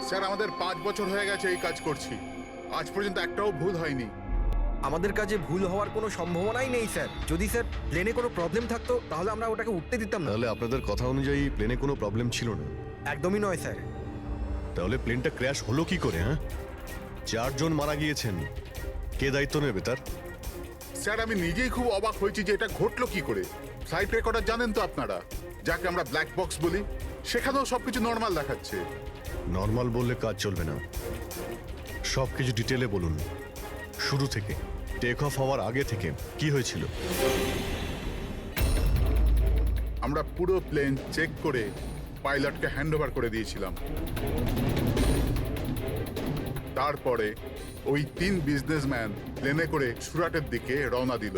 Sir আমাদের 5 বছর হয়ে গেছে এই কাজ করছি, আজ পর্যন্ত একটাও ভুল হয়নি। আমাদের কাজে ভুল হওয়ার কোনো সম্ভাবনাই নেই স্যার। যদি স্যার প্লেনে কোনো প্রবলেম থাকতো তাহলে আমরা ওটাকে উঠতে দিতাম না। তাহলে আপনাদের কথা অনুযায়ী প্লেনে কোনো প্রবলেম ছিল না? একদমই নয় স্যার। তাহলে প্লেনটা ক্র্যাশ হলো কি করে? হ্যাঁ, 4 জন মারা গিয়েছেন, কে দায়িত্ব নেবে তার? স্যার আমি নিজেই খুব অবাক হয়েছি যে এটা ঘটলো কি করে। ফ্লাইট রেকর্ডার জানেন তো আপনারা, যাকে আমরা ব্ল্যাক বক্স বলি, সেখানেও সবকিছু নর্মাল দেখাচ্ছে। নর্মাল বললে কাজ চলবে না, সব কিছু ডিটেলে বলুন, শুরু থেকে, টেক অফ হওয়ার আগে থেকে কি হয়েছিল? আমরা পুরো প্লেন চেক করে পাইলটকে হ্যান্ডওভার করে দিয়েছিলাম। তারপরে ওই 3 বিজনেসম্যান প্লেনে করে সুরাটের দিকে রওনা দিল।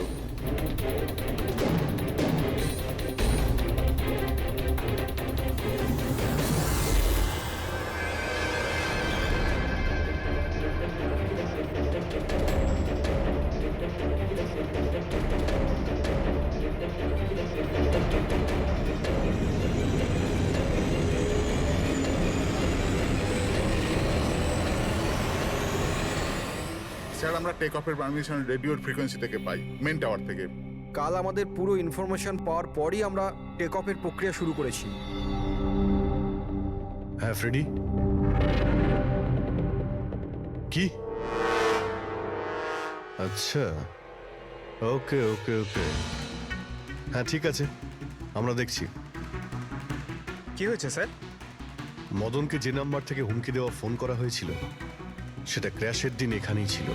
স্যার আমরা টেক অফের পারমিশন রেডিওর ফ্রিকোয়েন্সি থেকে পাই, মেন টাওয়ার থেকে। কাল আমাদের পুরো ইনফরমেশন পাওয়ার পরই আমরা টেক অফের প্রক্রিয়া শুরু করেছি। হ্যাঁ ফ্রেডি, কি? আচ্ছা, ওকে ওকে ওকে, হ্যাঁ ঠিক আছে, আমরা দেখছি। কি হয়েছে স্যার? মদনকে যে নাম্বার থেকে হুমকি দেওয়া ফোন করা হয়েছিল সেটা ক্র্যাশের দিন এখানেই ছিল,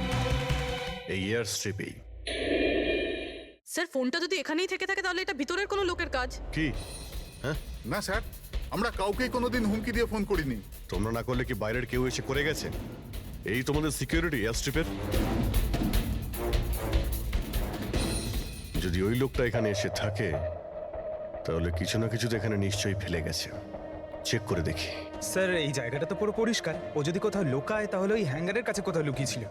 এই এয়ার স্ট্রিপেই। স্যার ফোনটা যদি এখানেই থেকে থাকে তাহলে এটা ভিতরের কোনো লোকের কাজ। কি? হ্যাঁ, না স্যার, আমরা কাউকেই কোনোদিন হুমকি দিয়ে ফোন করিনি। তোমরা না করলে কি বাইরের কেউ এসে করে গেছে? এই তোমাদের সিকিউরিটি এয়ার স্ট্রিপের? যদি ওই লোকটা এখানে এসে থাকে তাহলে কিছু না কিছু তো এখানে নিশ্চয়ই ফেলে গেছে, চেক করে দেখি। স্যার এই জায়গাটা তো পুরো পরিষ্কার, ও যদি কোথাও লুকায় তাহলে ওই হ্যাঙ্গারের কাছে কোথাও লুকিয়েছিল।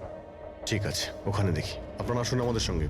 ঠিক আছে, ওখানে দেখি। আপনারা আসুন আমাদের সঙ্গে।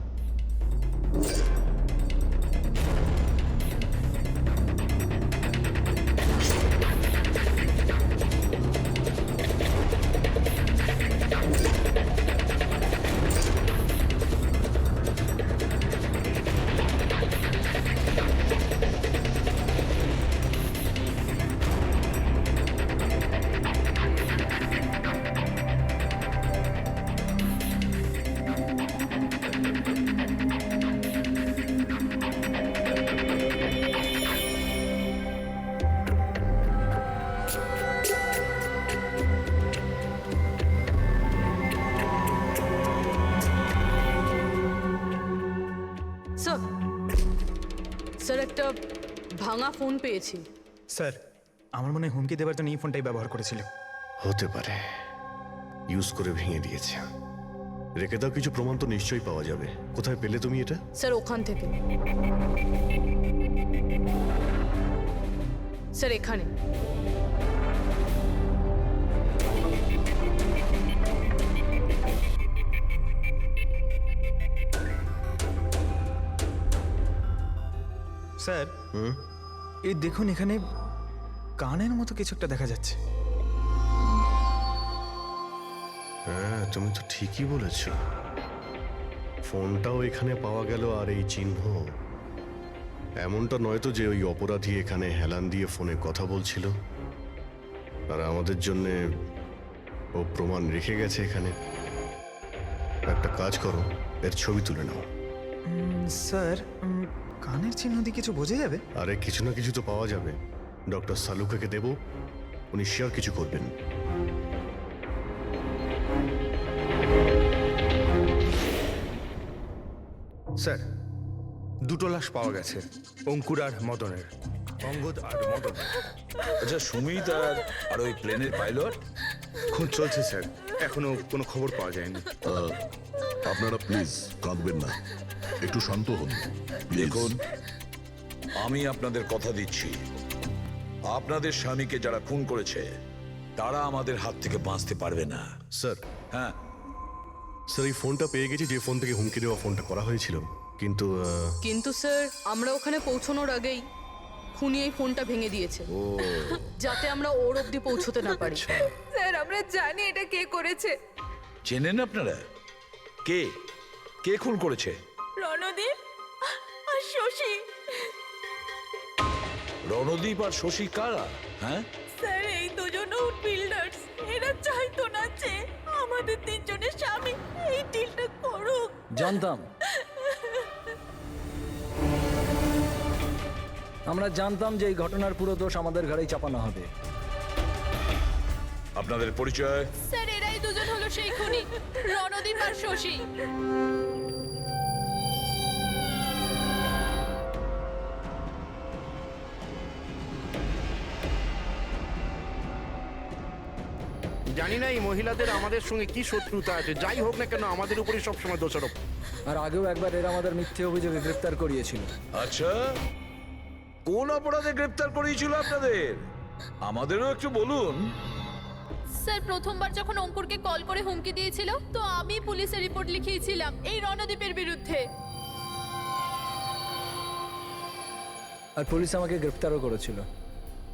স্যার স্যার একটা ভাঙা ফোন পেয়েছি। স্যার আমার মনে হয় হুমকি দেওয়ার জন্য এই ফোনটাই ব্যবহার করেছিল। হতে পারে, ইউজ করে ভেঙে দিয়েছে। রেখে দাও, কিছু প্রমাণ তো নিশ্চয়ই পাওয়া যাবে। কোথায় পেলে তুমি এটা? স্যার ওখান থেকে। স্যার এখানে। স্যার এই দেখুন, এখানে কানের মতো কিছু একটা দেখা যাচ্ছে। হ্যাঁ, তুমি তো ঠিকই বলেছ। ফোনটাও এখানে পাওয়া গেল, আর এই চিহ্ন। এমনটা নয় তো যে ওই অপরাধী এখানে হেলান দিয়ে ফোনে কথা বলছিল আর আমাদের জন্যে ও প্রমাণ রেখে গেছে এখানে। একটা কাজ করো, এর ছবি তুলে নাও। স্যার কানের চিহ্ন দিয়ে কিছু বোঝা যাবে? আরে কিছু না কিছু তো পাওয়া যাবে। ডক্টর সালুকাকে দেব, উনি শিওর কিছু করবেন। স্যার 2টো লাশ পাওয়া গেছে, অঙ্কুর আর মদনের, অঙ্গদ আর মদনের। আচ্ছা সুমিত আর ওই প্লেনের পাইলট? খোঁজ চলছে স্যার, এখনো কোনো খবর পাওয়া যায়নি। আপনারা প্লিজ কাঁদবেন না, একটু শান্ত হন। দেখুন, আমি আপনাদের কথা দিচ্ছি, আপনাদের স্বামীকে যারা খুন করেছে তারা আমাদের হাত থেকে বাঁচতে পারবে না। স্যার, হ্যাঁ স্যার এই ফোনটা পেয়ে গেছি, যে ফোন থেকে হুমকি দেওয়া ফোনটা করা হয়েছিল। কিন্তু কিন্তু স্যার আমরা ওখানে পৌঁছানোর আগেই খুনি এই ফোনটা ভেঙে দিয়েছে যাতে আমরা ওর অবধি পৌঁছতে না পারি। স্যার আমরা জানি এটা কে করেছে। চেনেন আপনারা কে কে খুন করেছে? রণদীপ আর শশী। রণদীপ আর শশী কারা? হ্যাঁ, স্যার এই দুজন বিল্ডার্স, এরা চাইতো না যে আমাদের তিনজনের স্বামী এই ডিলটা করুক। জানতাম, আমরা জানতাম যে এই ঘটনার পুরো দোষ আমাদের ঘাড়েই চাপানো হবে। আপনাদের পরিচয়? স্যার এরাই দুজন হলো সেই খুনি, রণদীপ আর শশী। জানি না এই মহিলাদের আমাদের সঙ্গে কি শত্রুতা আছে, যাই হোক না কেন আমাদের উপরই সবসময় দোষারোপ। আর আগেও একবার এরা আমাদের মিথ্যে অভিযোগে গ্রেফতার করিয়েছিল। আচ্ছা, কোন অপরাধে গ্রেপ্তার করিয়েছিল আপনাদের? আমাদেরও একটু বলুন। স্যার প্রথমবার যখন অঙ্কুরকে কল করে হুমকি দিয়েছিল, তো আমি পুলিশে রিপোর্ট লিখিয়েছিলাম এই রণদীপের বিরুদ্ধে। আর পুলিশ আমাকে গ্রেফতারও করেছিল,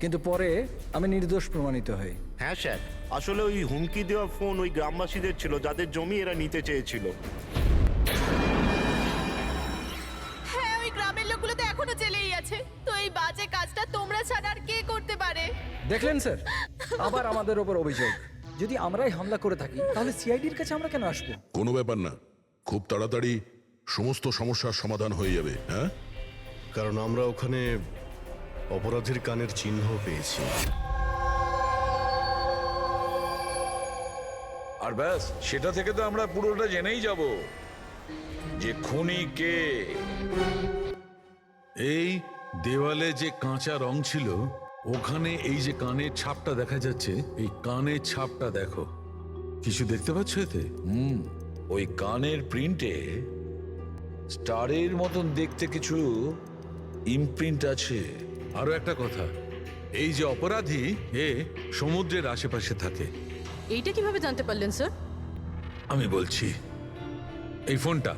কিন্তু পরে আমি নির্দোষ প্রমাণিত হই। হ্যাঁ স্যার, আসলে ওই হুমকি দেওয়া ফোন ওই গ্রামবাসীদের ছিল যাদের জমি এরা নিতে চেয়েছিল। হ্যাঁ, ওই গ্রামের লোকগুলো তো এখনো জেলেই আছে। তো এই বাজে কাজটা তোমরা ছাড়া আর কে করতে পারে? দেখলেন স্যার, আবার আমাদের ওপর অভিযোগ। যদি আমরাই হামলা করে থাকি তাহলে সিআইডির কাছে আমরা কেন আসবো? কোনো ব্যাপার না, খুব তাড়াতাড়ি সমস্ত সমস্যার সমাধান হয়ে যাবে। হ্যাঁ, কারণ আমরা ওখানে অপরাধীর কানের চিহ্ন পেয়েছি। আর ব্যাস, সেটা থেকে তো আমরা পুরোটা জেনেই যাব যে খুনি কে। এই দেওয়ালে যে কাঁচা রং ছিল, ওখানে এই যে কানের ছাপটা দেখা যাচ্ছে, এই কানের ছাপটা দেখো। কিছু দেখতে পাচ্ছ এতে? ওই কানের প্রিন্টে স্টারের মতন দেখতে কিছু ইমপ্রিন্ট আছে। আরো একটা কথা, এই যে অপরাধী, এ সমুদ্রের আশেপাশে থাকে। এইটা কিভাবে জানতে পারলেন স্যার? আমি বলছি, এই ফোনটা,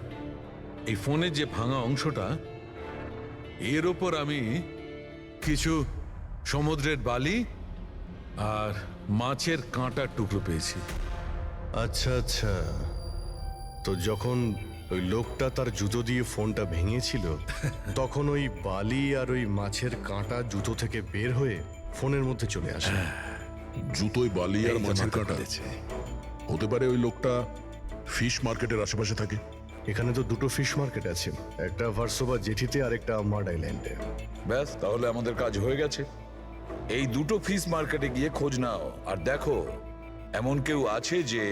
এই ফোনের যে ভাঙা অংশটা, এর ওপর আমি কিছু সমুদ্রের বালি আর মাছের কাঁটার টুকরো পেয়েছি। আচ্ছা আচ্ছা, তো যখন ওই লোকটা তার জুতো দিয়ে ফোনটা ভেঙেছিল তখন ওই বালি আর ওই মাছের কাঁটা জুতো থেকে বের হয়ে ফোনের মধ্যে চলে আসে। জুতোয় বালি আর মাছের কাঁটা। হতে পারে ওই লোকটা ফিশ মার্কেটের আশেপাশে থাকে। এখানে তো দুটো ফিশ মার্কেট আছে, একটা ভার্সোবা জেটিতে আর একটা মার্ড আইল্যান্ডে। ব্যাস, তাহলে আমাদের কাজ হয়ে গেছে। এই দুটো ফিশ মার্কেটে গিয়ে খোঁজ নাও, আর দেখো এমন কেউ আছে যে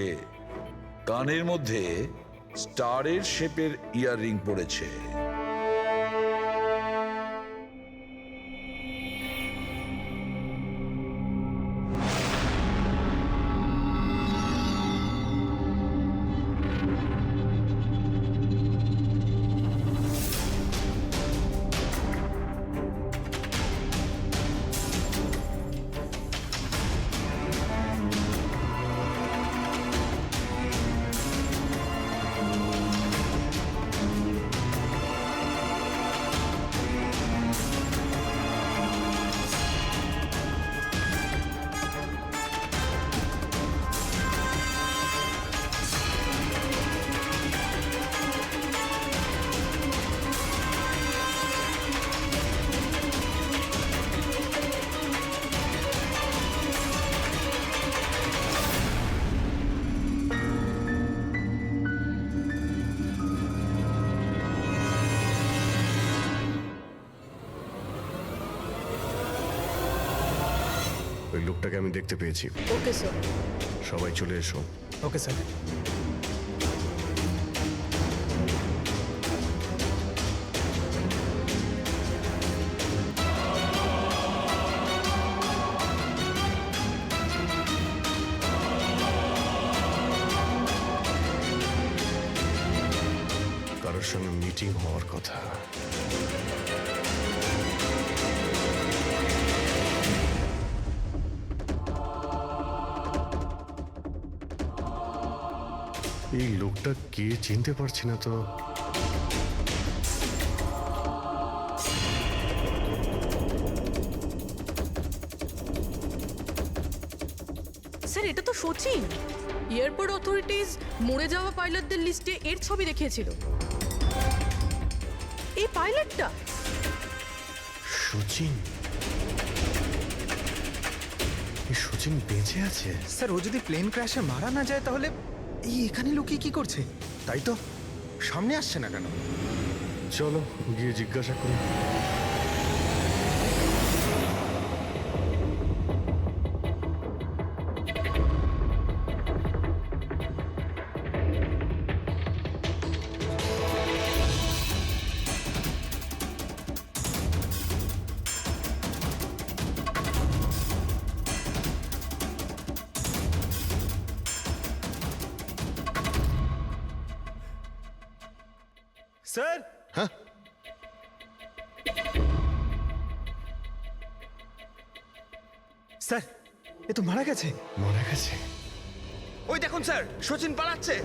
কানের মধ্যে স্টারের শেপের ইয়াররিং পড়েছে। ওই লোকটাকে আমি দেখতে পেয়েছি। Okay sir. সবাই চলে এসো। Okay sir. কারোর সঙ্গে মিটিং হওয়ার কথা। এই লোকটা কে চিনতে পারছি না তো। স্যার এটা তো সচিন। এয়ারপোর্ট অথরিটিজ মরে যাওয়া পাইলটদের লিস্টে এর ছবি দেখিয়েছিল। এই পাইলটটা সচিন, এই সচিন বেঁচে আছে? স্যার ও যদি প্লেন ক্র্যাশে মারা না যায় তাহলে এই এখানে লুকিয়ে কি করছে? তাই তো, সামনে আসছে না কেন? চলো গিয়ে জিজ্ঞাসা করি। স্যার হ্যাঁ, স্যার এ তো মারা গেছে। মারা গেছে? ওই দেখুন স্যার, সচিন পালাচ্ছে।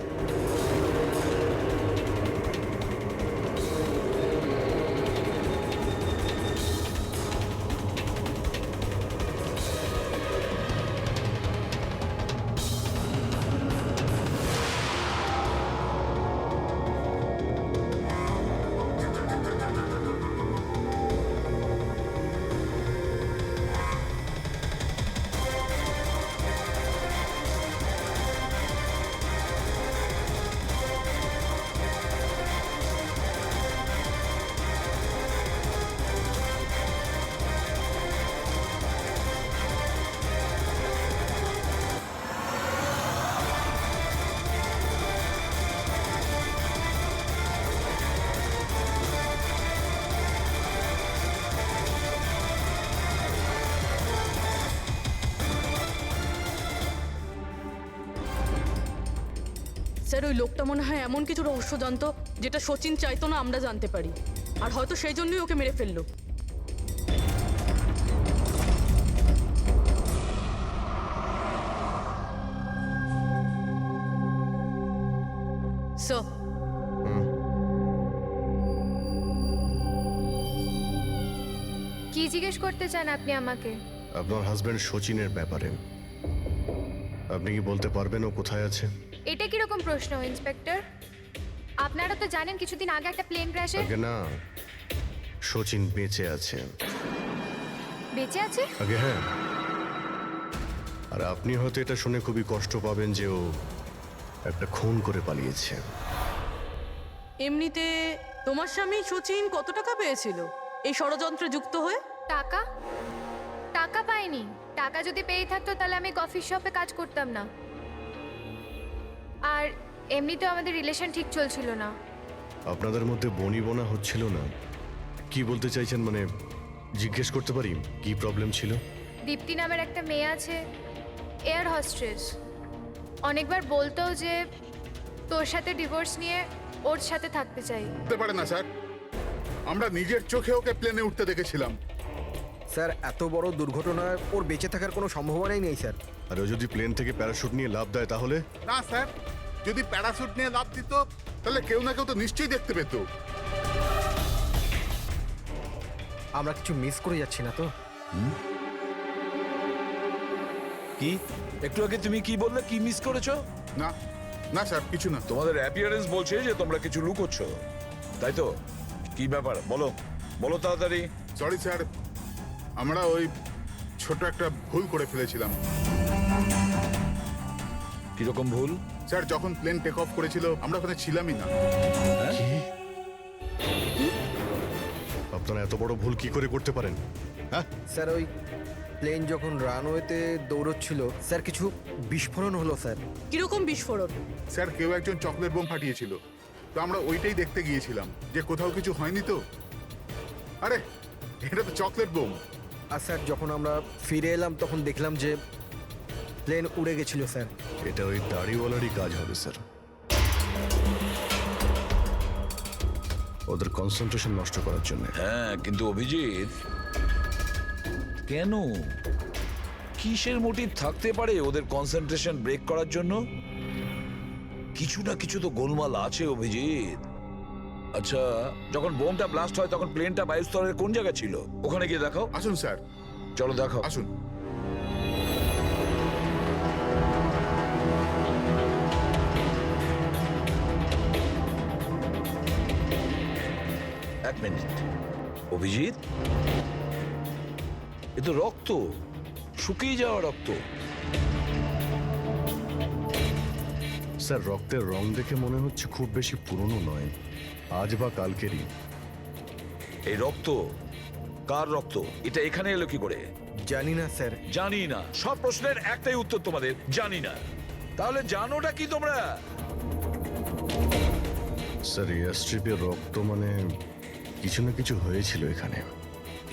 স্যার ওই লোকটা মনে হয় এমন কিছু রহস্য জানতো যেটা সচিন চাইতো না আমরা জানতে পারি, আর হয়তো সেই জন্যই ওকে মেরে ফেললো। স্যার কি জিজ্ঞেস করতে চান আপনি আমাকে? আপনার হাজবেন্ড সচিনের ব্যাপারে। আপনি কি বলতে পারবেন ও কোথায় আছে? এটা কিরকম প্রশ্ন ইন্সপেক্টর? আপনারা তো জানেন কিছুদিন আগে একটা প্লেন ক্র্যাশে আগে না, সচিন বেঁচে আছে। বেঁচে আছে? আগে হ্যাঁ। আর আপনি হয়তো এটা শুনে খুবই কষ্ট পাবেন যে ও একটা খুন করে পালিয়েছে। এমনিতে তোমার স্বামী সচিন কত টাকা পেয়েছিল এই ষড়যন্ত্রে যুক্ত হয়ে? টাকা? টাকা পাইনি। টাকা যদি পেয়ে থাকতো তাহলে আমি কফি শপে কাজ করতাম না। আর এমনিতেও আমাদের রিলেশন ঠিক চলছিল না। আপনাদের মধ্যে বনিবনা হচ্ছিল না? কি বলতে চাইছেন, মানে জিজ্ঞেস করতে পারি কি প্রবলেম ছিল? দীপ্তি নামের একটা মেয়ে আছে, এয়ার হোস্টেস। অনেকবার বলতো যে তোর সাথে ডিভোর্স নিয়ে ওর সাথে থাকতে চাই। হতে পারে না স্যার, আমরা নিজের চোখে ওকে প্লেনে উঠতে দেখেছিলাম। স্যার এত বড় দুর্ঘটনায় ওর বেঁচে থাকার কোনো সম্ভাবনাই নেই স্যার। আর ও যদি প্লেন থেকে প্যারাশুট নিয়ে লাফ দেয় তাহলে? না স্যার, যদি প্যারাসুট নিয়ে লাভ দিত তাহলে কেউ না কেউ তো নিশ্চয়ই দেখতে পেত। আমরা কিছু মিস করে যাচ্ছি না তো? কি একটু আগে তুমি কি বললে? কি মিস করেছো? না না স্যার, কিছু না। তোমাদের অ্যাপিয়ারেন্স বলছে যে তোমরা কিছু লুকোচ্ছ, তাই তো? কি ব্যাপার বলো, বলো তাড়াতাড়ি। সরি স্যার, আমরা ওই ছোট একটা ভুল করে ফেলেছিলাম। কিরকম ভুল? স্যার যখন প্লেন টেক অফ করেছিল আমরা ওখানে ছিলামই না। কি? আপনারা এত বড় ভুল কি করে করতে পারেন? হ্যাঁ স্যার ওই প্লেন যখন রানওয়েতে দৌড়চ্ছিল স্যার কিছু বিস্ফোরণ হলো স্যার। কিরকম বিস্ফোরণ? স্যার কেউ একজন চকলেট বোম ফাটিয়েছিল, তো আমরা ওইটাই দেখতে গিয়েছিলাম যে কোথাও কিছু হয়নি তো। আরে এটা তো চকলেট বোম। আর স্যার যখন আমরা ফিরে এলাম তখন দেখলাম যে প্লেন উড়ে গেছিল স্যার। এটা ওই দাড়িওয়ালারই কাজ হবে স্যার। ওদের কনসেন্ট্রেশন নষ্ট করার জন্য। হ্যাঁ, কিন্তু অভিজিৎ, কেন? কিসের মোটিভ থাকতে পারে ওদের কনসেন্ট্রেশন ব্রেক করার জন্য? কিছু না কিছু তো গোলমাল আছে অভিজিৎ। আচ্ছা, যখন বোমটা ব্লাস্ট হয় তখন প্লেনটা বায়ুস্তরের কোন জায়গা ছিল? ওখানে গিয়ে দেখাও। আসুন স্যার, চলো দেখাও। আসুন। এক মিনিট, অভিজিৎ, এ তো রক্ত, শুকিয়ে যাওয়া রক্ত। স্যার রক্তের রং দেখে মনে হচ্ছে খুব বেশি পুরনো নয়, আজ বা কালকেরই। এই রক্ত কার রক্ত? এটা এখানে এলো কি করে? জানি না স্যার। জানি না। সব প্রশ্নের একটাই উত্তর তোমাদের, জানি না। তাহলে জানোটা কি তোমরা? স্যার এয়ার স্ট্রিপের রক্ত মানে কিছু না কিছু হয়েছিল এখানে।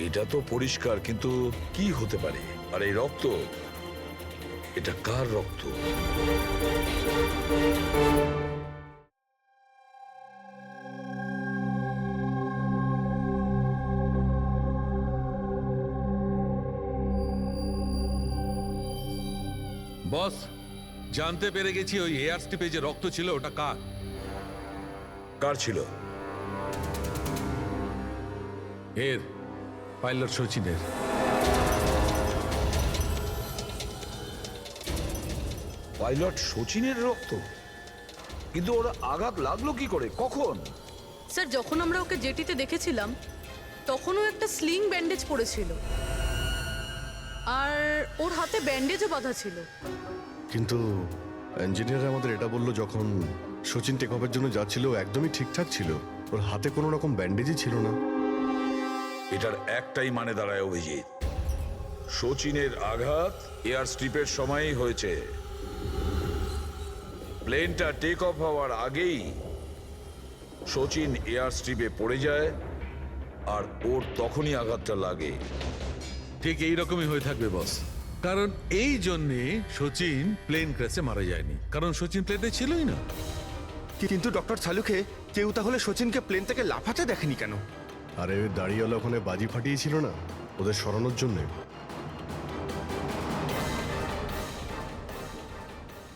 এটা তো পরিষ্কার, কিন্তু কি হতে পারে? আর এই রক্ত, এটা কার রক্ত? বস, জানতে পেরে গেছি ওই এয়ার স্ট্রিপে যে রক্ত ছিল ওটা কার। কার ছিল? এর, পাইলট সচিনের। পাইলট সচিনের রক্ত? কিন্তু ওরা আঘাত লাগলো কি করে, কখন? স্যার, যখন আমরা ওকে জেটিতে দেখেছিলাম তখনও একটা স্লিং ব্যান্ডেজ পড়েছিল, আর ওর হাতে ব্যান্ডেজও বাঁধা ছিল। কিন্তু ইঞ্জিনিয়ার আমাদের এটা বললো যখন সচিন টেক অফের জন্য যাচ্ছিল ও একদমই ঠিকঠাক ছিল, ওর হাতে কোনো রকম ব্যান্ডেজই ছিল না। এটার একটাই মানে দাঁড়ায় অভিজিৎ, সচিনের আঘাত এয়ার স্ট্রিপের সময়ই হয়েছে। প্লেনটা টেক অফ হওয়ার আগেই সচিন এয়ার স্ট্রিপে পড়ে যায়, আর ওর তখনই আঘাতটা লাগে। ঠিক এইরকমই হয়ে থাকবে বস, কারণ এই জন্যে সচিন প্লেন ক্র্যাশে মারা যায়নি, কারণ সচিন প্লেনে ছিলই না। কিন্তু ডক্টর সালুকে কেউ তাহলে সচিনকে প্লেন থেকে লাফাতে দেখেনি কেন? আরে ওই দাঁড়িয়েওয়ালা ওখানে বাজি ফাটিয়েছিল না ওদের সরানোর জন্যে।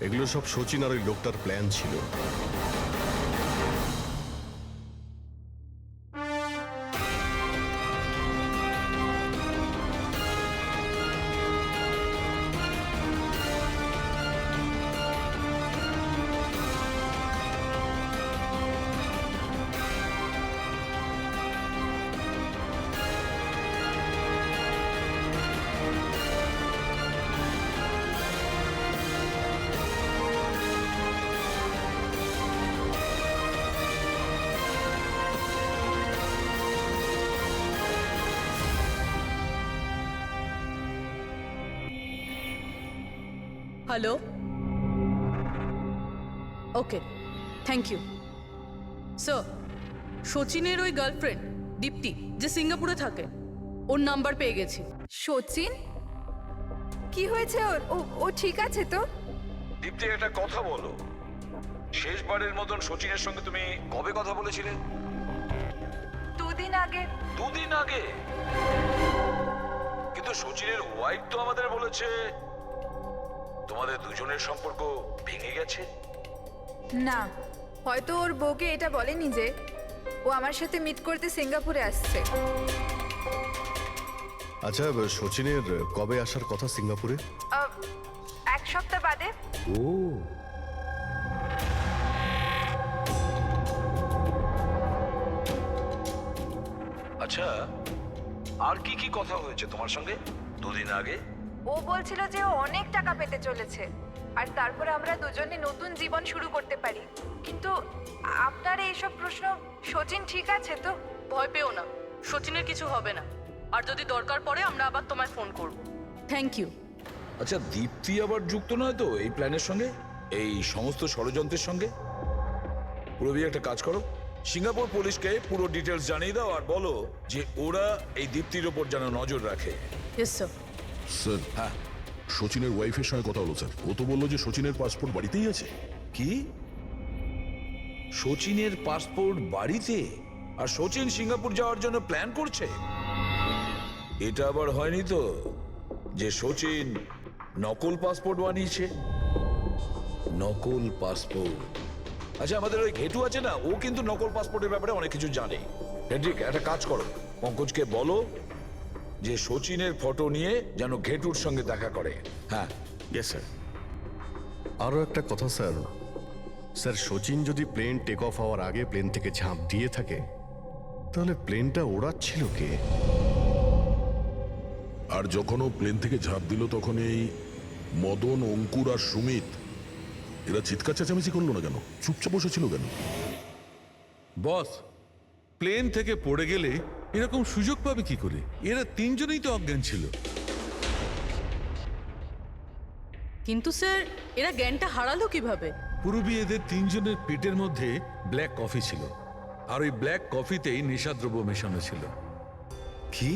এগুলো সব সচিন আর ওই লোকটার প্ল্যান ছিল। Hello, okay, thank you sir. সচিনের ওই গার্লফ্রেন্ড দীপ্তি, যে সিঙ্গাপুরে থাকে, ওর নাম্বার পেয়ে গেছি। সচিন কি হয়েছে ওর? ও ঠিক আছে তো? দীপ্তি, একটা কথা বলো, শেষবারের মতন সচিনের সঙ্গে তুমি কবে কথা বলেছিলে? 2 দিন আগে। 2 দিন আগে? কিন্তু সচিনের ওয়াইফ তো আমাদের বলেছে তোমাদের দুজনের সম্পর্ক ভেঙে গেছে। না, হয়তো ওর বউকে এটা বলেনি যে ও আমার সাথে মিট করতে সিঙ্গাপুরে আসছে। আচ্ছা, সচিনের কবে আসার কথা সিঙ্গাপুরে? 1 সপ্তাহ বাদে। ও, আচ্ছা, আর কি কি কথা হয়েছে তোমার সঙ্গে 2 দিন আগে? ও বলছিল যে ও অনেক টাকা পেতে চলেছে, আর তারপরে আমরা দুজনে নতুন জীবন শুরু করতে পারি। কিন্তু আপনার এইসব প্রশ্ন, সচিন ঠিক আছে তো? ভয় পেও না, সচিনের কিছু হবে না, আর যদি দরকার পড়ে আমরা আবার তোমায় ফোন করব। Thank you. আচ্ছা, দীপ্তি আবার যুক্ত নয় তো এই প্ল্যানের সঙ্গে, এই সমস্ত ষড়যন্ত্রের সঙ্গে? পুরবি, একটা কাজ করো, সিঙ্গাপুর পুলিশকে পুরো ডিটেলস জানিয়ে দাও আর বলো যে ওরা এই দীপ্তির ওপর যেন নজর রাখে। Yes sir. স্যার, হ্যাঁ, সচিনের ওয়াইফের সঙ্গে কথা হলো স্যার। ও তো বললো যে সচিনের পাসপোর্ট বাড়িতেই আছে। কি? সচিনের পাসপোর্ট বাড়িতে? আর সচিন সিঙ্গাপুর যাওয়ার জন্য প্ল্যান করছে? এটা আবার হয়নি তো যে সচিন নকল পাসপোর্ট বানিয়েছে? নকল পাসপোর্ট? আচ্ছা, আমাদের ওই ঘেটু আছে না, ও কিন্তু নকল পাসপোর্টের ব্যাপারে অনেক কিছু জানে। হেড্রিক, একটা কাজ করো, পঙ্কজকে বলো যে সচিনের ফটো নিয়ে যেন ঘেটুর সঙ্গে দেখা করে। হ্যাঁ। Yes sir. আরও একটা কথা স্যার, স্যার সচিন যদি প্লেন টেক অফ হওয়ার আগে প্লেন থেকে ঝাঁপ দিয়ে থাকে তাহলে প্লেনটা ওড়াচ্ছিল কে? আর যখন ও প্লেন থেকে ঝাঁপ দিল তখন এই মদন, অঙ্কুর আর সুমিত এরা চিৎকার চেঁচামেচি করলো না কেন? চুপচাপ বসেছিল কেন? বস, প্লেন থেকে পড়ে গেলে এরকম সুযোগ পাবে কি করে? এরা তিনজনেই তো অজ্ঞান ছিল। কিন্তু স্যার এরা জ্ঞানটা হারালো কিভাবে? পূর্বী এদের তিনজনের পেটের মধ্যে ব্ল্যাক কফি ছিল, আর ওই ব্ল্যাক কফিতেই নেশাদ্রব্য মেশানো ছিল। কি?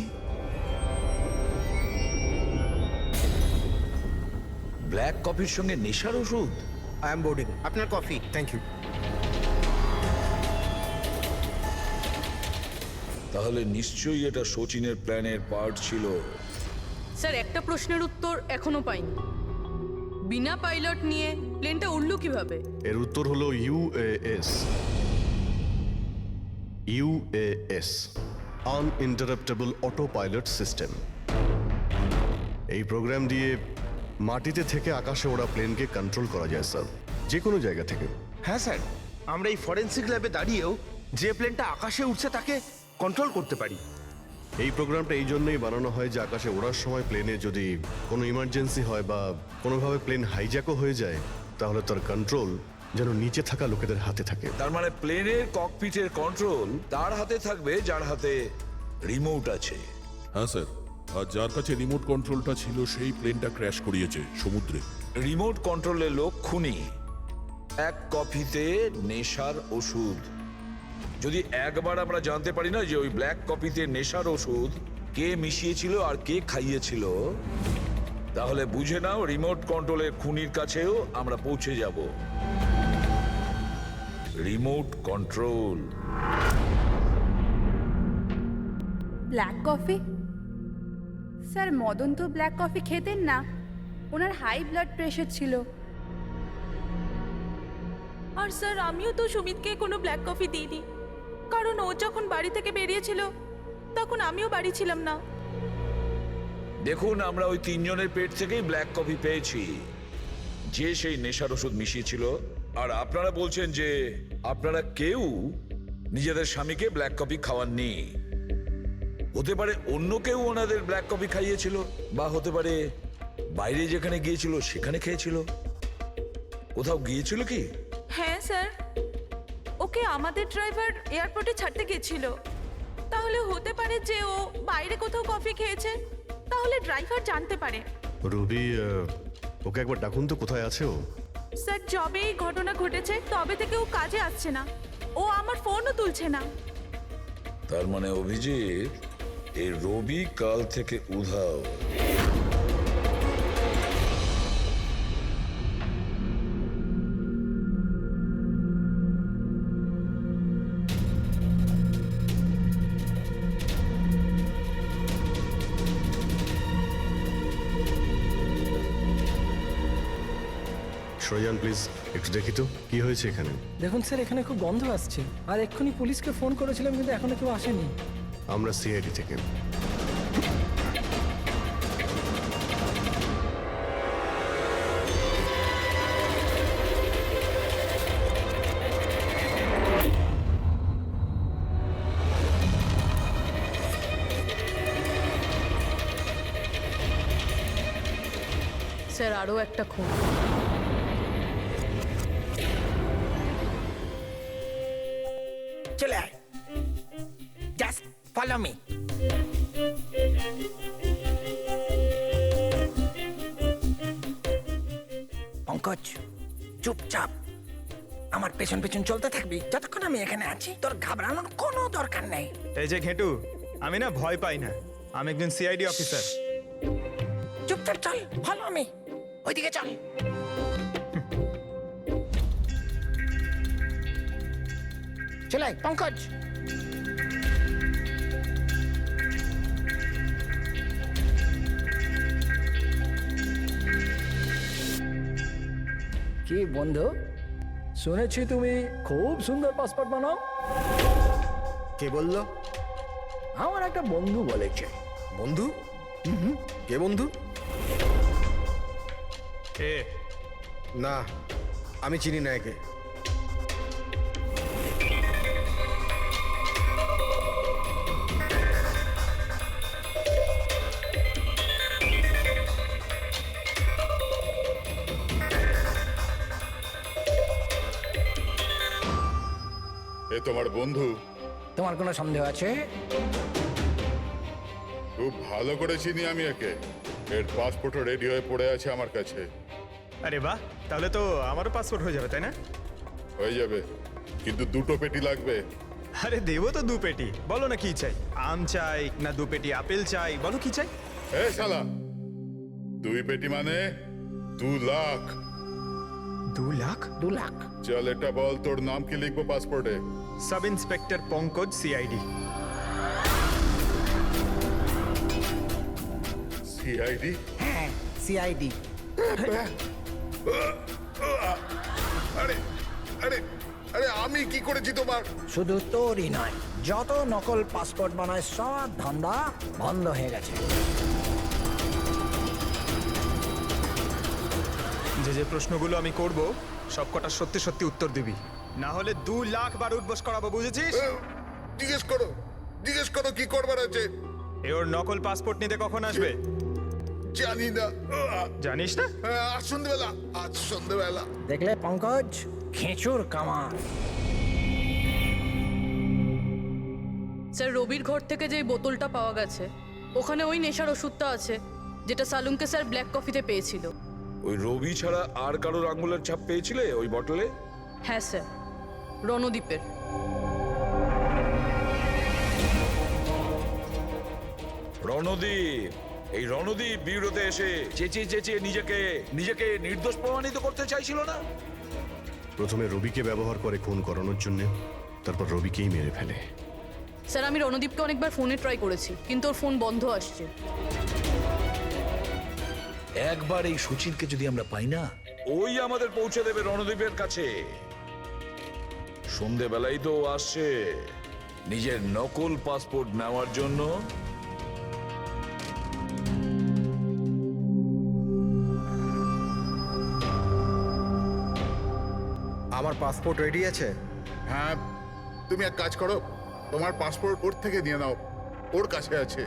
ব্ল্যাক কফির সঙ্গে নেশার ওষুধ? I am boarding. আপনার কফি। Thank you. তাহলে নিশ্চয়ই এটা শচীনের প্ল্যানের পার্ট ছিল। স্যার একটা প্রশ্নের উত্তর এখনো পাইনি। বিনা পাইলট নিয়ে প্লেনটা উড়লো কিভাবে? এর উত্তর হলো UAS. UAS, আনইন্টারাপ্টেবল auto pilot system. এই প্রোগ্রাম দিয়ে মাটিতে থেকে আকাশে ওড়া প্লেনকে কন্ট্রোল করা যায় স্যার, যে কোনো জায়গা থেকে। হ্যাঁ স্যার, আমরা এই ফরেন্সিক ল্যাবে দাঁড়িয়েও যে প্লেনটা আকাশে উঠছে তাকে কন্ট্রোল করতে পারি। এই প্রোগ্রামটা এই জন্যই বানানো হয় যে আকাশে ওড়ার সময় প্লেনে যদি কোনো ইমার্জেন্সি হয় বা কোনোভাবে প্লেন হাইজ্যাকও হয়ে যায়, তাহলে তার কন্ট্রোল যেন নিচে থাকা লোকেদের হাতে থাকে। তার মানে প্লেনের ককপিটের কন্ট্রোল তার হাতে থাকবে যার হাতে রিমোট আছে। হ্যাঁ স্যার, আর যার কাছে রিমোট কন্ট্রোলটা ছিল সেই প্লেনটা ক্র্যাশ করিয়েছে সমুদ্রে। রিমোট কন্ট্রোলের লোক খুনি, এক কফিতে নেশার ওষুধ। যদি একবার আমরা জানতে পারি না যে ওই ব্ল্যাক কফিতে নেশার ওষুধ কে মিশিয়েছিল আর কে খাইয়েছিল, তাহলে বুঝে নাও রিমোট কন্ট্রোলের খুনির কাছেও আমরা পৌঁছে যাব। Remote control. Black coffee? Sir Madan তো ব্ল্যাক কফি খেতেন না, ওনার হাই ব্লাড প্রেশার ছিল। আর স্যার আমিও তো সুমিতকে কোনো ব্ল্যাক কফি দিইনি, কারণ ও যখন বাড়ি থেকে বেরিয়েছিল তখন আমিও বাড়ি ছিলাম না। দেখুন, আমরা ওই তিনজনের পেট থেকেই ব্ল্যাক কফি পেয়েছি, যে সেই নেশার ওষুধ মিশিয়েছিল। আর আপনারা বলছেন যে আপনারা কেউ নিজেদের স্বামীকে ব্ল্যাক কফি খাওয়াননি। হতে পারে অন্য কেউ ওনাদের ব্ল্যাক কফি খাইয়েছিল, বা হতে পারে বাইরে যেখানে গিয়েছিল সেখানে খেয়েছিল। কোথাও গিয়েছিল কি? হ্যাঁ স্যার, ওকে আমাদের ড্রাইভার এয়ারপোর্টে ছাড়তে গেছিল। তাহলে হতে পারে যে ও বাইরে কোথাও কফি খেয়েছে, তাহলে ড্রাইভার জানতে পারে। রবি, ওকে একবার ডাকুন তো, কোথায় আছে ও? স্যার যবে এই ঘটনা ঘটেছে তবে থেকে ও কাজে আসছে না, ও আমার ফোনও তুলছে না। তার মানে অভিজিৎ, এই রবি কাল থেকে উধাও। সরে যান প্লিজ, একটু দেখি তো কি হয়েছে এখানে। দেখুন স্যার, এখানে খুব গন্ধ আসছে, আর এক্ষুনি পুলিশকে ফোন করেছিলাম কিন্তু এখনো কেউ আসেনি। আমরা সিআইডি থেকে। স্যার আরও একটা খুন। চলে আয়, জাস্ট ফলো মি। পঙ্কজ, চুপচাপ আমার পেছন পেছন চলতে থাকবি যতক্ষণ আমি এখানে আছি। তোর ঘাবড়ানোর কোনো দরকার নেই। এই যে ঘেটু, আমি না ভয় পাই না, আমি একজন সিআইডি অফিসার। চুপচাপ চল, ফলো মি, ওইদিকে চল। চলে আয় পঙ্কজ। কি বন্ধু, শুনেছি তুমি খুব সুন্দর পাসপোর্ট বানাও। কে বললো? আমার একটা বন্ধু বলেছে। বন্ধু? কে বন্ধু? না, আমি চিনি না একে। এ তোমার বন্ধু? তোমার কোনো সন্দেহ আছে? খুব ভালো করে চিনি আমি একে। এর পাসপোর্টও রেডি হয়ে পড়ে আছে আমার কাছে। আরে বাহ, তাহলে তো আমারও পাসপোর্ট হয়ে যাবে, তাই না? হয়ে যাবে, কিন্তু 2টো পেটি লাগবে। আরে দেবো তো 2 পেটি। বলো না কি চাই, আম চাই না 2 পেটি আপেল চাই, বলো কি চাই? এ শালা, 2 পেটি মানে 2 লাখ। 2 লাখ? 2 লাখ। চল এটা বল, তোর নাম কি লিখবো পাসপোর্টে? Sub inspector Pankaj, CID. CID? হ্যাঁ, সিআইডি। আরে আরে আরে, আমি কি করেছি তোমার? শুধু তোরই নয়, যত নকল পাসপোর্ট বানায় সব ধান্দা বন্ধ হয়ে গেছে। যে প্রশ্নগুলো আমি করব সব কটা সত্যি সত্যি উত্তর দিবি, না হলে 2 লাখ বার উঠবস করাবো, বুঝেছিস? জিজ্ঞেস করো কি করবার আছে। এ ওর নকল পাসপোর্ট নিতে কখন আসবে? জানি না। জানিস না? আজ সন্ধ্যেবেলা। দেখলে পঙ্কজ, খেঁচুর কামার। স্যার, রবির ঘর থেকে যে বোতলটা পাওয়া গেছে ওখানে ওই নেশার ওষুধটা আছে যেটা সালুনকে স্যার ব্ল্যাক কফিতে পেয়েছিল। ওই রবি ছাড়া আর কারোর আঙুলের ছাপ পেয়েছিলে ওই বটলে? হ্যাঁ স্যার, রণদ্বীপের। রণদীপ, এই রণদীপ বিউরোতে এসে চেঁচিয়ে নিজেকে নির্দোষ প্রমাণিত করতে চাইছিল না? প্রথমে রবিকে ব্যবহার করে খুন করানোর জন্য, তারপর রবিকেই মেরে ফেলে। স্যার, আমি রণদীপকে অনেকবার ফোনে ট্রাই করেছি, কিন্তু ওর ফোন বন্ধ আসছে। একবার এই সুচিরকে যদি আমরা পাই না, ওই আমাদের পৌঁছে দেবে রণদীপের কাছে। সন্ধেবেলায় তো আসছে নিজের নকল পাসপোর্ট নেওয়ার জন্য। আমার পাসপোর্ট রেডি আছে? হ্যাঁ, তুমি এক কাজ করো, তোমার পাসপোর্ট ওর থেকে নিয়ে নাও, ওর কাছে আছে।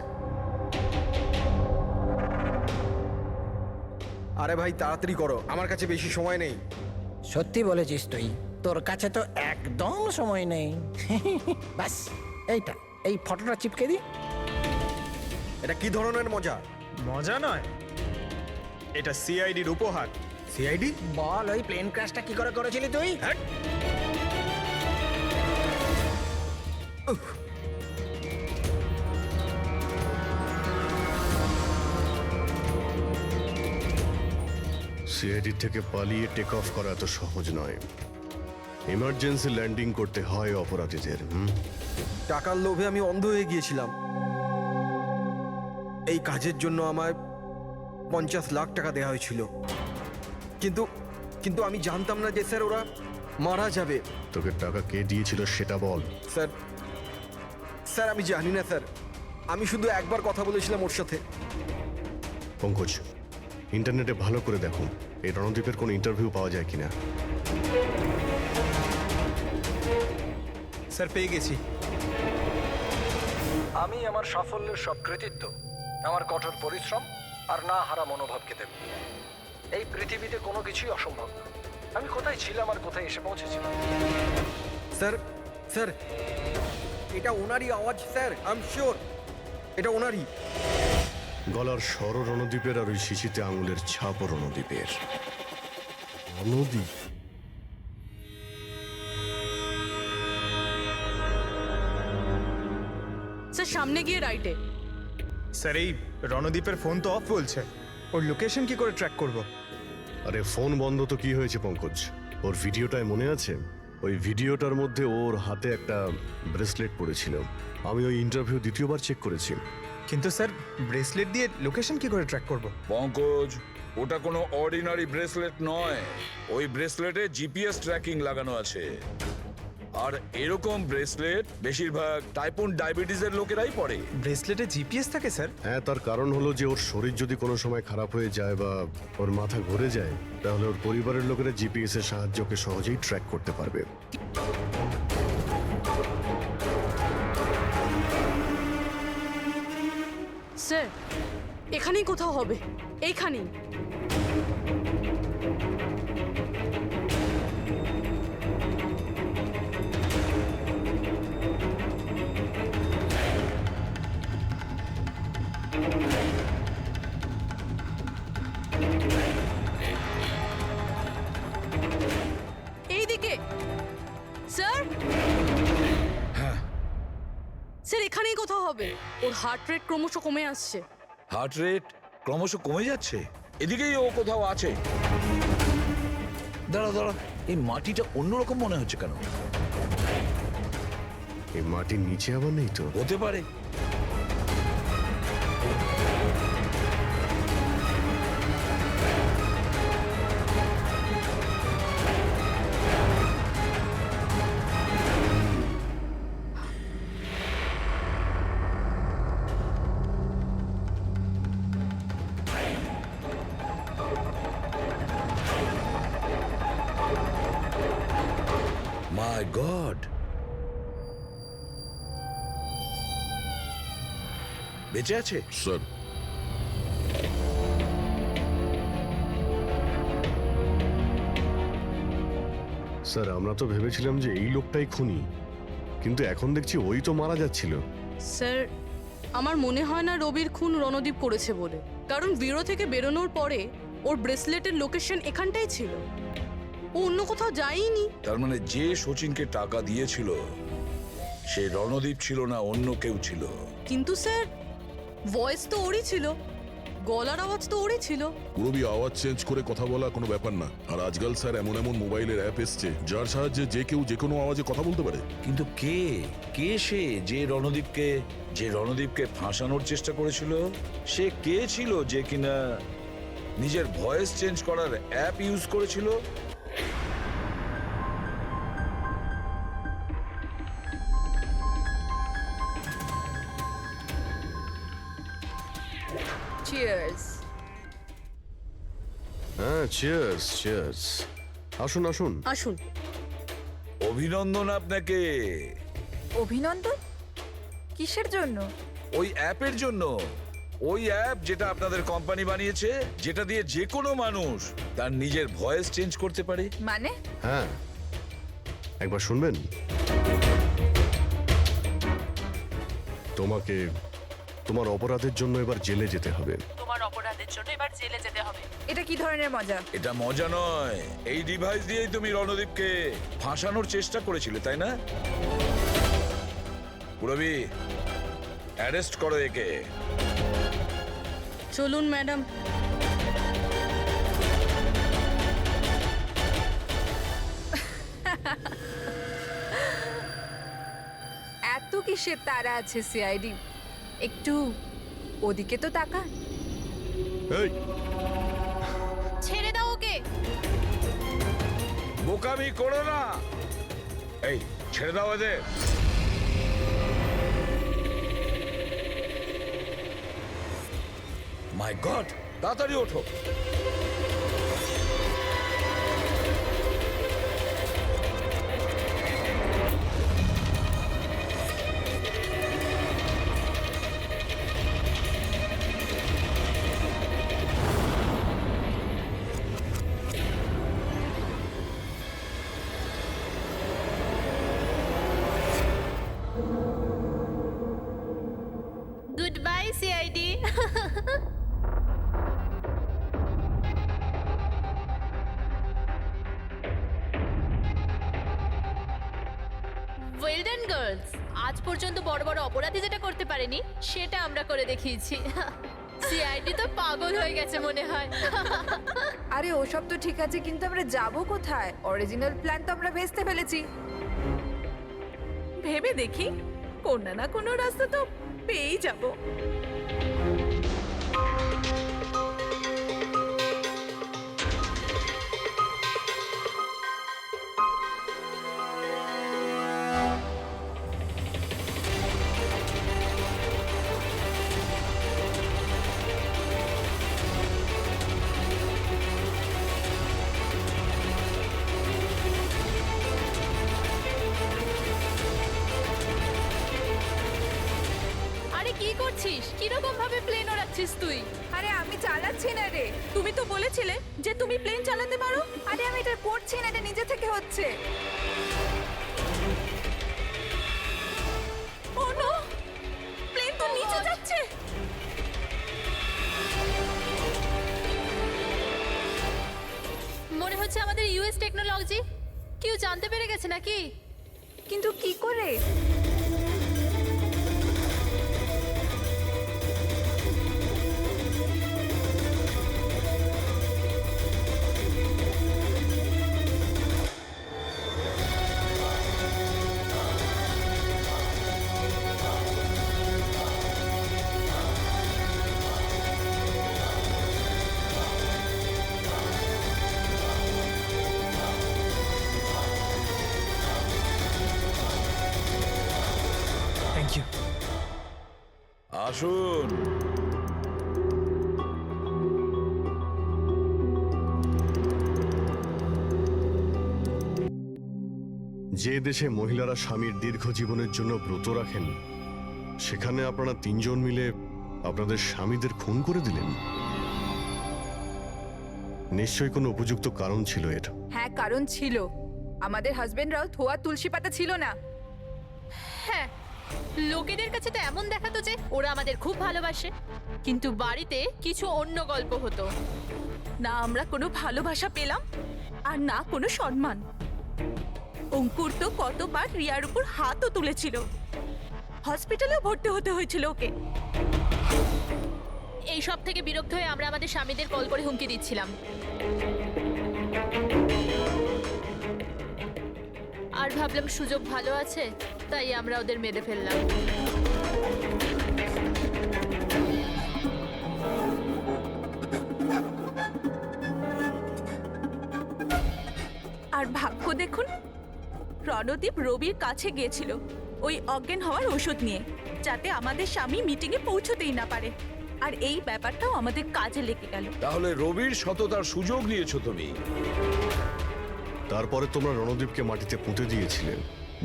আরে ভাই তাড়াতাড়ি করো, আমার কাছে বেশি সময় নেই। সত্যি বলেছিস তুই, তোর কাছে তো একদম সময় নেই। বাস এইটা, এই ফটোটা চিপকে দি। এটা কি ধরনের মজা? মজা নয়, এটা সিআইডির উপহার। সিআইডি? বল, ওই প্লেন ক্র্যাশটা কি করে করেছিলি তুই? সিআইডি থেকে পালিয়ে টেক অফ করা এত সহজ নয়। ইমার্জেন্সি ল্যান্ডিং করতে হয় অপরাধীদের। টাকার লোভে আমি অন্ধ হয়ে গিয়েছিলাম। এই কাজের জন্য আমায় 50 লাখ টাকা দেওয়া হয়েছিল, কিন্তু আমি জানতাম না যে স্যার ওরা মারা যাবে। তোকে টাকা কে দিয়েছিল সেটা বল। স্যার আমি জানি না স্যার, আমি শুধু একবার কথা বলেছিলাম ওর সাথে। পঙ্কজ, ইন্টারনেটে ভালো করে দেখুন এই রণদ্বীপের কোনো ইন্টারভিউ পাওয়া যায় কিনা। স্যার, পেয়ে গেছি। আমি আমার সাফল্যের সব কৃতিত্ব আমার কঠোর পরিশ্রম আর না হারা মনোভাবকে দেব। এই পৃথিবীতে কোনো কিছুই অসম্ভব না। আমি কোথায় ছিলাম আর কোথায় এসে পৌঁছেছিলাম। স্যার এটা ওনারই আওয়াজ স্যার, আই এম শিওর এটা ওনারই। গলার স্বর রণদ্বীপের আর ওই শিশিতে আঙুলের ছাপও রণদ্বীপের। রণদ্বীপ? স্যার, সামনে গিয়ে রাইটে। স্যার, এই রণদীপের ফোন তো অফ বলছে, ওর লোকেশন কি করে ট্র্যাক করব? আরে ফোন বন্ধ তো কি হয়েছে পঙ্কজ, ওর ভিডিওটায় মনে আছে? ওই ভিডিওটার মধ্যে ওর হাতে একটা ব্রেসলেট পড়েছিল। আমি ওই ইন্টারভিউ দ্বিতীয়বার চেক করেছি। কিন্তু স্যার, ব্রেসলেট দিয়ে লোকেশন কি করে ট্র্যাক করব? পঙ্কজ, ওটা কোনো অর্ডিনারি ব্রেসলেট নয়। ওই ব্রেসলেটে জিপিএস ট্র্যাকিং লাগানো আছে। আর এরকম ব্রেসলেট বেশিরভাগ টাইপ 1 ডায়াবেটিসের লোকেরাই পরে। ব্রেসলেটে জিপিএস থাকে স্যার? হ্যাঁ, তার কারণ হলো যে ওর শরীর যদি কোনো সময় খারাপ হয়ে যায় বা ওর মাথা ঘুরে যায়, তাহলে ওর পরিবারের লোকেরা জিপিএস এর সাহায্যকে সহজেই ট্র্যাক করতে পারবে। স্যার, এখানেই কোথাও হবে, এইখানেই। হবে? ওর হার্ট রেট ক্রমশ কমে আসছে। হার্ট রেট ক্রমশ কমে যাচ্ছে, এদিকেই ও কোথাও আছে। দাঁড়া দাঁড়া, এই মাটিটা অন্যরকম মনে হচ্ছে কেন? এই মাটির নিচে আবার নেই তো? হতে পারে। মাই গড, বেঁচে আছে? স্যার, স্যার আমরা তো ভেবেছিলাম যে এই লোকটাই খুনি, কিন্তু এখন দেখছি ওই তো মারা যাচ্ছিল। স্যার, আমার মনে হয় না রবির খুন রণদীপ করেছে বলে, কারণ ব্যুরো থেকে বেরোনোর পরে ওর ব্রেসলেটের লোকেশন এখানটাই ছিল, ও অন্য কোথাও যায়নি। তার মানে যে শচীনকে টাকা দিয়েছিল সে রণদীপ ছিল না, অন্য কেউ ছিল। কিন্তু স্যার, ভয়েস তো ওরই ছিল, গলার আওয়াজ তো ওরই ছিল। পুরবি আওয়াজ চেঞ্জ করে কথা বলা কোনো ব্যাপার না। আর আজকাল স্যার এমন এমন মোবাইলের অ্যাপ এসছে যার সাহায্যে যে কেউ যে কোনো আওয়াজে কথা বলতে পারে। কিন্তু কে কে সে যে রণদীপকে ফাঁসানোর চেষ্টা করেছিল? সে কে ছিল যে কিনা নিজের ভয়েস চেঞ্জ করার অ্যাপ ইউজ করেছিল? চিয়ার্স। হ্যাঁ, চিয়ার্স চিয়ার্স। আসুন আসুন আসুন। অভিনন্দন আপনাকে। অভিনন্দন? কিসের জন্য? ওই অ্যাপের জন্য। ওই অ্যাপ যেটা আপনাদের কোম্পানি বানিয়েছে, যেটা দিয়ে যে কোনো মানুষ তার নিজের ভয়েস চেঞ্জ করতে পারে। মানে? হ্যাঁ, একবার শুনবেন? তোমাকে তোমার অপরাধের জন্য এবার জেলে যেতে হবে। তোমার অপরাধের জন্য এবার জেলে যেতে হবে। এটা কি ধরনের মজা? এটা মজা নয়, এই ডিভাইস দিয়েই তুমি রণদীপকে ফাঁসানোর চেষ্টা করেছিলে, তাই না? পুরবি, অ্যারেস্ট করো একে। চলুন ম্যাডাম। এত কিসের তারা আছে সিআইডি? একটু ওদিকে তো তাকান। এই, ছেড়ে দাও ওকে। বোকামি করো না। এই, ছেড়ে দাও এদের। মাই গড, তাড়াতাড়ি ওঠো। Good bye CID. Well done girls, আজ পর্যন্ত বড় বড় অপরাধী যেটা করতে পারেনি সেটা আমরা করে দেখিয়েছি। সিআইডি তো পাগল হয়ে গেছে মনে হয়। আরে ওসব তো ঠিক আছে, কিন্তু আমরা যাব কোথায়? অরিজিনাল প্ল্যান তো আমরা ভেস্তে ফেলেছি। ভেবে দেখি, কোনো না কোনো রাস্তা তো পেয়েই যাব। আরে কি করছিস? কিরকম ভাবে প্লেন ওড়াচ্ছিস তুই? আরে আমি চালাচ্ছি না রে। তুমি তো বলেছিলে যে তুমি প্লেন চালাতে পারো। আরে আমি এটা করছি না, এটা নিজে থেকে হচ্ছে। ও নো, প্লেন তো নিচে যাচ্ছে। মনে হচ্ছে আমাদের ইউএস টেকনোলজি কেউ জানতে পেরে গেছে নাকি? কিন্তু কি করে? আসুন। যে দেশে মহিলারা স্বামীর দীর্ঘ জীবনের জন্য ব্রত রাখেন, সেখানে আপনারা তিনজন মিলে আপনাদের স্বামীদের খুন করে দিলেন। নিশ্চয়ই কোনো উপযুক্ত কারণ ছিল এর। হ্যাঁ, কারণ ছিল। আমাদের হাজবেন্ডরাও ধোয়া তুলসী পাতা ছিল না। হ্যাঁ, লোকেদের কাছে তো এমন দেখাতো যে ওরা আমাদের খুব ভালোবাসে, কিন্তু বাড়িতে কিছু অন্য গল্প হতো। না আমরা কোনো ভালোবাসা পেলাম, আর না কোনো সম্মান। অঙ্কুর তো কতবার রিয়ার উপর হাতও তুলেছিল, হসপিটালেও ভর্তি হতে হয়েছিল ওকে। এই সব থেকে বিরক্ত হয়ে আমরা আমাদের স্বামীদের কল করে হুমকি দিচ্ছিলাম, আর ভাবলাম সুযোগ ভালো আছে, তাই আমরা ওদের মেরে ফেললাম। আর ভাগ্য দেখুন, রণদীপ রবির কাছে গিয়েছিল ওই অজ্ঞান হওয়ার ওষুধ নিয়ে, যাতে আমাদের স্বামী মিটিংয়ে পৌঁছতেই না পারে। আর এই ব্যাপারটাও আমাদের কাজে লেগে গেল। তাহলে রবির সততার সুযোগ নিয়েছো তুমি। তারপরে তোমরা রণদীপকে মাটিতে পুঁতে দিয়েছিলেন,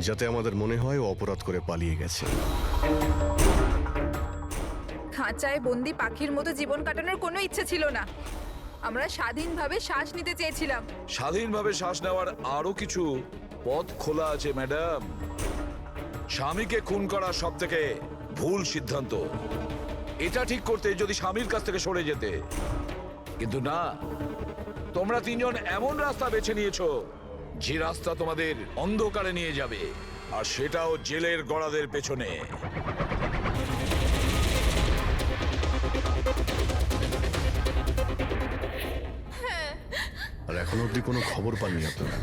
যাতে আমাদের মনে হয় ও অপরাধ করে পালিয়ে গেছে। খাঁচায় বন্দি পাখির মতো জীবন কাটানোর কোনো ইচ্ছে ছিল না। আমরা স্বাধীনভাবে শ্বাস নিতে চেয়েছিলাম। স্বাধীনভাবে শ্বাস নেওয়ার আরো কিছু পথ খোলা আছে ম্যাডাম। স্বামীকে খুন করা সব থেকে ভুল সিদ্ধান্ত। এটা ঠিক করতে যদি স্বামীর কাছ থেকে সরে যেতে, কিন্তু না, তোমরা তিনজন এমন রাস্তা বেছে নিয়েছো যে রাস্তা তোমাদের অন্ধকারে নিয়ে যাবে, আর সেটাও জেলের গড়াদের পেছনে। আর এখন অবধি কোনো খবর পাননি আপনারা?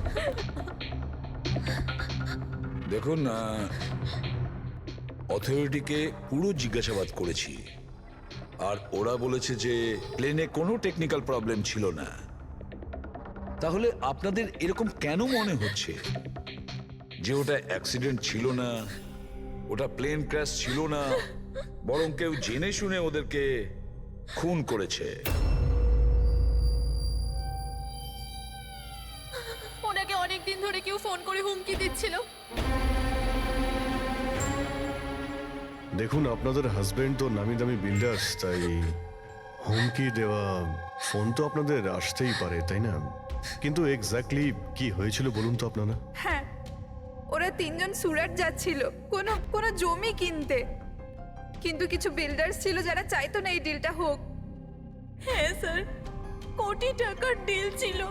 দেখুন, অথরিটিকে পুরো জিজ্ঞাসাবাদ করেছি, আর ওরা বলেছে যে প্লেনে কোনো টেকনিক্যাল প্রবলেম ছিল না। তাহলে আপনাদের এরকম কেন মনে হচ্ছে যে ওটা অ্যাক্সিডেন্ট ছিল না, ওটা প্লেন ক্র্যাশ ছিল না, বরং কেউ জেনে শুনে ওদেরকে খুন করেছে? ওনাকে অনেকদিন ধরে কেউ ফোন করে হুমকি দিচ্ছিল। দেখুন, আপনাদের হাজবেন্ড তো নামি দামি বিল্ডার্স, তাই হুমকি দেওয়া ফোন তো আপনাদের আসতেই পারে, তাই না? কিন্তু এক্স্যাক্টলি কি হয়েছিল বলুন তো আপনারা। হ্যাঁ, ওরা তিনজন সুরাট যাচ্ছিল কোনো জমি কিনতে, কিন্তু কিছু বিল্ডার্স ছিল যারা চাইতো না এই ডিলটা হোক। হ্যাঁ স্যার, কোটি টাকার ডিল ছিল।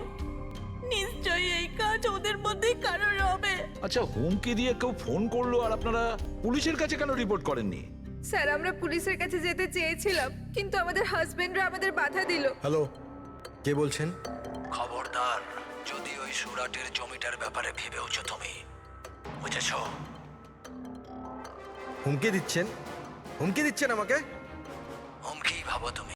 নিশ্চয়ই এই কাজ ওদের মধ্যেই কারোর হবে। আচ্ছা, হুমকি দিয়ে কেউ ফোন করলো আর আপনারা পুলিশের কাছে কেন রিপোর্ট করেননি? স্যার, আমরা পুলিশের কাছে যেতে চেয়েছিলাম, কিন্তু আমাদের হাজবেন্ডরা আমাদের বাধা দিল। হ্যালো, কে বলছেন? খবরদার, যদি ওই সুরাটের জমিটার ব্যাপারে ভেবেওছো তুমি, বুঝেছো? হুমকি দিচ্ছেন আমাকে? হুমকি ভাবো তুমি?